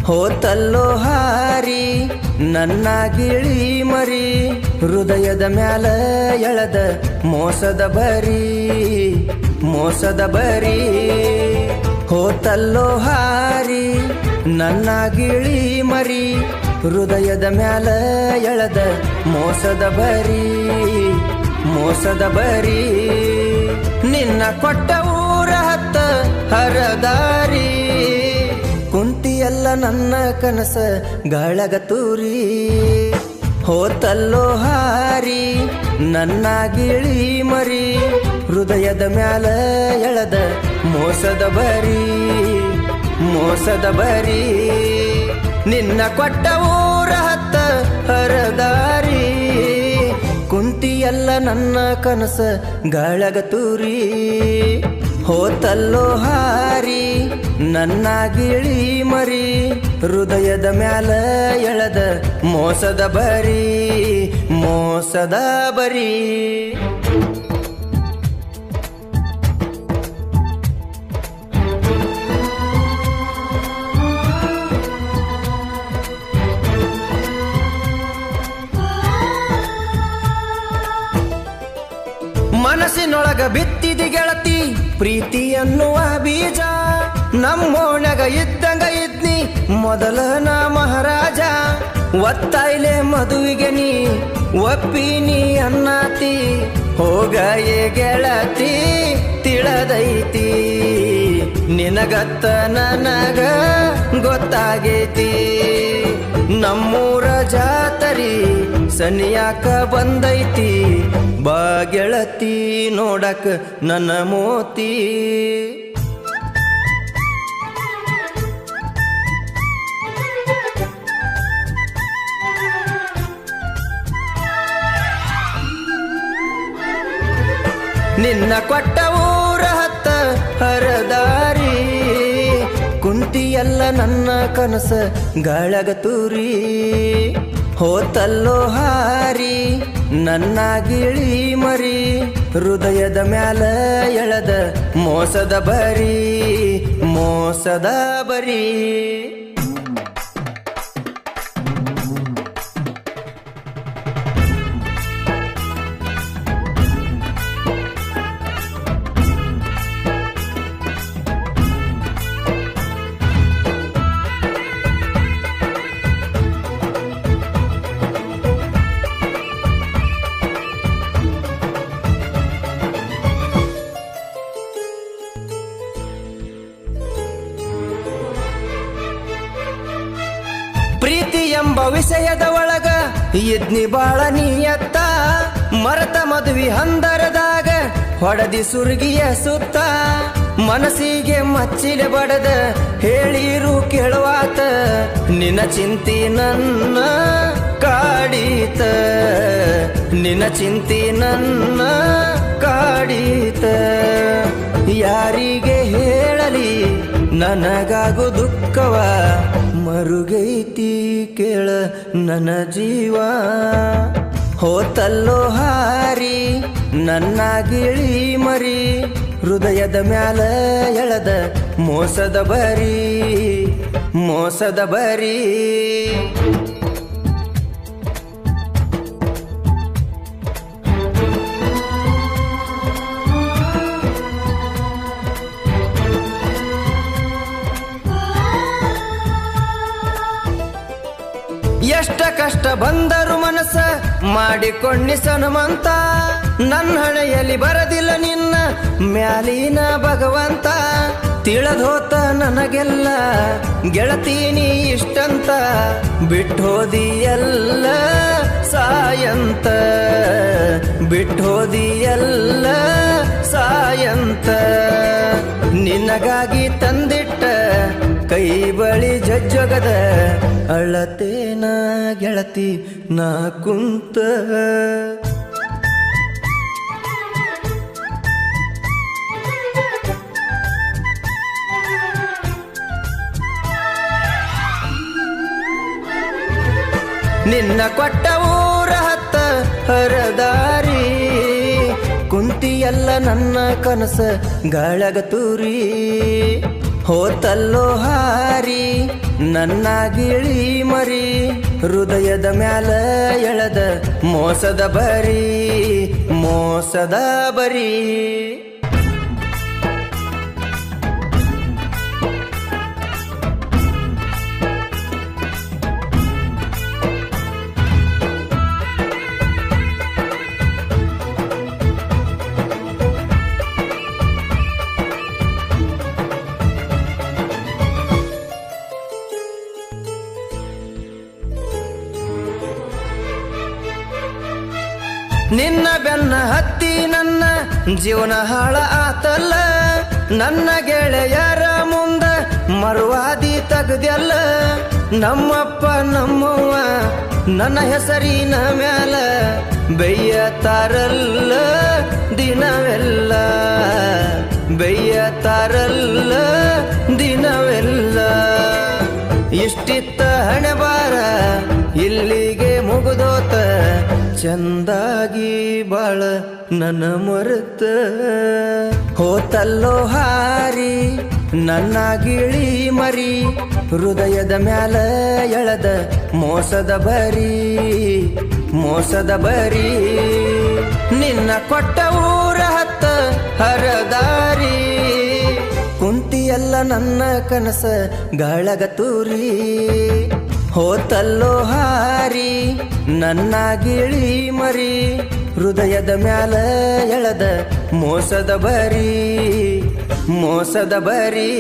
ಹೋತಲ್ಲೋ ಹಾರಿ ನನ್ನ ಗಿಳಿ ಮರಿ ಹೃದಯದ ಮ್ಯಾಲ ಎಳದ ಮೋಸದ ಬರಿ ಮೋಸದ ಬರಿ ಹೋತಲ್ಲೋ ಹಾರಿ ನನ್ನ ಗಿಳಿ ಮರಿ ಹೃದಯದ ಮ್ಯಾಲ ಎಳದ ಮೋಸದ ಬರಿ ಮೋಸದ ಬರಿ ನಿನ್ನ ಕೊಟ್ಟ ಊರ ಹತ್ತ ಹರದಾರಿ ಕುಂತಿಯಲ್ಲ ನನ್ನ ಕನಸ ಗಾಳಗ ತೂರಿ ಹೋತಲ್ಲೋ ಹಾರಿ ನನ್ನ ಗಿಳಿ ಮರಿ ಹೃದಯದ ಮ್ಯಾಲ ಎಳದ ಮೋಸದ ಬರಿ ಮೋಸದ ಬರಿ ನಿನ್ನ ಕೊಟ್ಟ ಊರ ಹತ್ತ ಹರದಾರಿ ಕುಂತಿಯಲ್ಲ ನನ್ನ ಕನಸ ಗಾಳಗ ತೂರಿ ಹೋತಲ್ಲೋ ಹಾರಿ ನನ್ನ ಗಿಳಿ ಮರಿ ಹೃದಯದ ಮ್ಯಾಲ ಎಳದ ಮೋಸದ ಬರಿ ಮೋಸದ ಬರಿ ಮನಸ್ಸಿನೊಳಗ ಬಿತ್ತಿದಿ ಗೆಳತಿ ಪ್ರೀತಿ ಅನ್ನುವ ಬೀಜ ನಮ್ಮೋಣಗ ಇದ್ದಂಗ ಇದ್ನಿ ಮೊದಲ ನಾ ಮಹಾರಾಜ ಒತ್ತಾಯ್ಲೆ ಮದುವಿಗೆ ನೀ ಒಪ್ಪಿನಿ ಅನ್ನತಿ ಹೋಗ ಏ ಗೆಳತಿ ತಿಳದೈತಿ ನಿನಗತ್ತ ನನಗ ಗೊತ್ತಾಗೈತಿ ನಮ್ಮೂರ ಜಾತರಿ ಸನಿಯಾಕ ಬಂದೈತಿ ಬಾ ಗೆಳತಿ ನೋಡಕ ನನ್ನ ಮೋತಿ ನಿನ್ನ ಕೊಟ್ಟ ಊರ ಹತ್ತ ಹರದಾರಿ ಕುಂತಿಯಲ್ಲ ನನ್ನ ಕನಸ ಗಾಳಗ ತೂರಿ ಹೋತಲ್ಲೋ ಹಾರಿ ನನ್ನ ಗಿಳಿ ಮರಿ ಹೃದಯದ ಮ್ಯಾಲ ಎಳದ ಮೋಸದ ಬರಿ ಮೋಸದ ಬರಿ ಪ್ರೀತಿ ಎಂಬ ವಿಷಯದ ಒಳಗ ಇದ್ನಿ ಬಾಳ ನೀಯತ್ತ ಮರತ ಮದುವೆ ಹಂದರದಾಗ ಹೊಡದಿ ಸುರ್ಗಿಯ ಸುತ್ತ ಮನಸ್ಸಿಗೆ ಮಚ್ಚಿಲೆ ಬಡದ ಹೇಳಿರು ಕೇಳುವಾತ ನಿನ್ನ ಚಿಂತಿ ನನ್ನ ಕಾಡೀತ ನಿನ್ನ ಚಿಂತಿ ನನ್ನ ಕಾಡೀತ ಯಾರಿಗೆ ಹೇಳಲಿ ನನಗಾಗು ದುಃಖವ ಮರುಗೈತಿ ಕೇಳ ನನ್ನ ಜೀವ ಹೋತಲ್ಲೋ ಹಾರಿ ನನ್ನ ಗಿಳಿ ಮರಿ ಹೃದಯದ ಮ್ಯಾಲ ಎಳದ ಮೋಸದ ಬರಿ ಮೋಸದ ಬರಿ ಎಷ್ಟ ಕಷ್ಟ ಬಂದರು ಮನಸ್ಸ ಮಾಡಿಕೊಂಡಿ ಸನುಮಂತ ನನ್ನ ಹಣೆಯಲ್ಲಿ ಬರದಿಲ್ಲ ನಿನ್ನ ಮ್ಯಾಲಿನ ಭಗವಂತ ತಿಳದೋತ ನನಗೆಲ್ಲ ಗೆಳತೀನಿ ಇಷ್ಟಂತ ಬಿಟ್ಟೋದಿಯಲ್ಲ ಸಾಯಂತ ಬಿಟ್ಟೋದಿಯಲ್ಲ ಸಾಯಂತ ನಿನಗಾಗಿ ತಂದಿಟ್ಟ ಕೈ ಬಳಿ ಜಜ್ಜಗದ ಅಳತೇನ ಗೆಳತಿ ನಾ ಕುಂತ ನಿನ್ನ ಕೊಟ್ಟ ಊರ ಹತ್ತ ಹರದಾರಿ ಕುಂತಿಯಲ್ಲ ನನ್ನ ಕನಸ ಗಾಳಗ ತೂರಿ ಹೋತಲ್ಲೋ ಹಾರಿ ನನ್ನ ಗಿಳಿ ಮರಿ ಹೃದಯದ ಮ್ಯಾಲ ಎಳೆದ ಮೋಸದ ಬರಿ ಮೋಸದ ಬರಿ ನಿನ್ನ ಬೆನ್ನ ಹತ್ತಿ ನನ್ನ ಜೀವನ ಹಾಳ ಆತಲ್ಲ ನನ್ನ ಗೆಳೆಯರ ಮುಂದ ಮರುವಾದಿ ತಗದ್ಯಲ್ಲ ನಮ್ಮಪ್ಪ ನಮ್ಮವ್ವ ನನ್ನ ಹೆಸರಿನ ಮ್ಯಾಲ ಬೆಯ್ಯತಾರಲ್ಲ ದಿನವೆಲ್ಲ ಬೆಯ್ಯತಾರಲ್ಲ ದಿನವೆಲ್ಲ ಇಷ್ಟಿತ್ತ ಹಣೆಬಾರ ಇಲ್ಲಿಗೆ ಮುಗಿದೋತ ಚಂದಾಗಿ ಬಾಳ ನನ್ನ ಮರೆತ ಹೋತಲ್ಲೋ ಹಾರಿ ನನ್ನ ಗಿಳಿ ಮರಿ ಹೃದಯದ ಮ್ಯಾಲ ಎಳೆದ ಮೋಸದ ಬರಿ ಮೋಸದ ಬರಿ ನಿನ್ನ ಕೊಟ್ಟ ಊರ ಹತ್ತ ಹರದಾರಿ ಕುಂತಿಯಲ್ಲ ನನ್ನ ಕನಸ ಗಾಳಗ ತೂರಿ ಹೋತಲ್ಲೋ ಹಾರಿ ನನ್ನ ಗಿಳಿ ಮರಿ ಹೃದಯದ ಮ್ಯಾಲ ಎಳೆದ ಮೋಸದ ಬರಿ ಮೋಸದ ಬರಿ